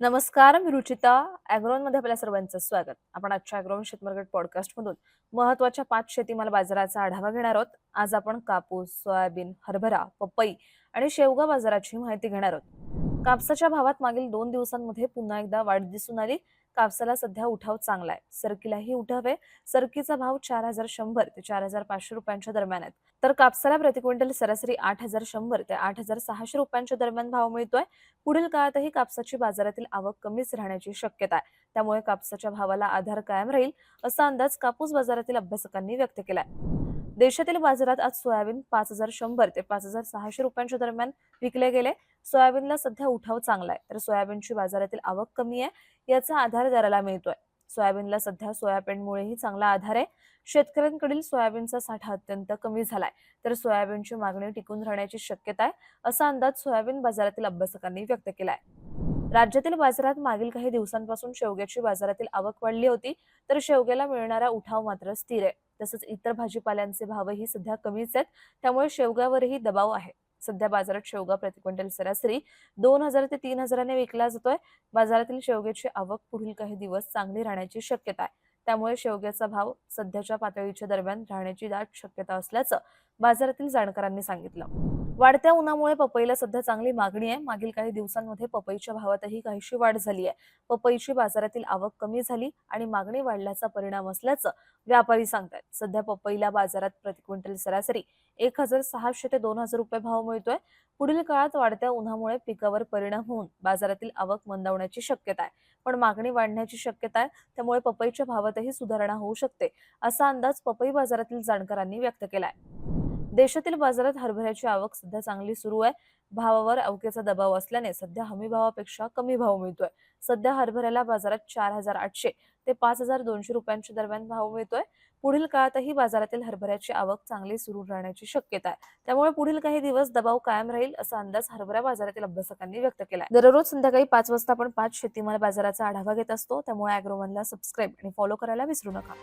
नमस्कार, मी रुचिता. ॲग्रोनमध्ये आपल्या सर्वांचं स्वागत. आपण आजच्या ॲग्रोन शेतमार्केट पॉडकास्टमधून महत्त्वाच्या 5 शेतीमाल बाजाराचा आढावा घेणार आहोत. आज आपण कापूस, सोयाबीन, हरभरा, पपई आणि शेवगा बाजाराची माहिती घेणार आहोत. कापसाच्या भावात मागील 2 दिवसांमध्ये पुन्हा एकदा वाढ दिसून आली. कापसाला सध्या उठाव चांगला आहे. सरकीलाही उठाव आहे. सरकीचा भाव 4,100 ते 4,500 रुपयांच्या दरम्यान आहे. तर कापसाला प्रति क्विंटल सरासरी 8,100 ते 8,600 रुपयांच्या दरम्यान भाव मिळतोय. पुढील काळातही कापसाची बाजारातील आवक कमीच राहण्याची शक्यता आहे. त्यामुळे कापसाच्या भावाला आधार कायम राहील असा अंदाज कापूस बाजारातील अभ्यासकांनी व्यक्त केलाय. देशातील बाजारात आज सोयाबीन 5,100 ते 5,600 रुपयांच्या दरम्यान विकले गेले. सोयाबीनला सध्या उठाव चांगला आहे, तर सोयाबीनची बाजारातील आवक कमी आहे याचा आधार दराला मिळतोय. सोयाबीनला सध्या सोयाबीनमुळेही चांगला आधार आहे. शेतकऱ्यांकडील सोयाबीनचा साठा अत्यंत कमी झालाय, तर सोयाबीनची मागणी टिकून राहण्याची शक्यता आहे असा अंदाज सोयाबीन बाजारातील अभ्यासकांनी व्यक्त केलाय. राज्यातील बाजारात मागील काही दिवसांपासून शेवग्याची बाजारातील आवक वाढली होती, तर शेवग्याला मिळणारा उठाव मात्र स्थिर आहे. तसंच इतर भाजीपाल्यांचे भावही सध्या कमीच आहेत, त्यामुळे शेवग्यावरही दबाव आहे. सध्या बाजारात शेवगा प्रति क्विंटल सरासरी 2,000 ते 3,000ने विकला जातोय. बाजारातील शेवग्याची आवक पुढील काही दिवस चांगली राहण्याची शक्यता आहे. त्यामुळे शेवग्याचा भाव सध्याच्या पातळीच्या दरम्यान राहण्याची दाट शक्यता असल्याचं बाजारातील जाणकारांनी सांगितलं. वाढत्या उन्हामुळे पपईला सध्या चांगली मागणी आहे. मागील काही दिवसांमध्ये पपईच्या भावातही काहीशी वाढ झाली आहे. पपईची बाजारातील आवक कमी झाली आणि मागणी वाढल्याचा परिणाम असल्याचं व्यापारी सांगतात. सध्या पपईला बाजारात प्रति क्विंटल सरासरी 1,600 ते 2,000 रुपये भाव मिळतोय. पुढील काळात वाढत्या उन्हामुळे पिकावर परिणाम होऊन बाजारातील आवक मंदावण्याची शक्यता आहे, पण मागणी वाढण्याची शक्यता आहे. त्यामुळे पपईच्या भावातही सुधारणा होऊ शकते असा अंदाज पपई बाजारातील जाणकारांनी व्यक्त केलाय. देशातील बाजारात हरभऱ्याची आवक सध्या चांगली सुरू आहे. भावावर अवकेचा दबाव असल्याने सध्या हमी भावापेक्षा कमी भाव मिळतोय. सध्या हरभऱ्याला बाजारात 4,800 ते 5,200 रुपयांच्या दरम्यान भाव मिळतोय. पुढील काळातही बाजारातील हरभऱ्याची आवक चांगली सुरू राहण्याची शक्यता आहे. त्यामुळे पुढील काही दिवस दबाव कायम राहील असा अंदाज हरभरा बाजारातील अभ्यासकांनी व्यक्त केलाय. दररोज संध्याकाळी 5 वाजता आपण 5 शेतीमाल बाजाराचा आढावा घेत असतो. त्यामुळे ॲग्रोवनला सबस्क्राईब आणि फॉलो करायला विसरू नका.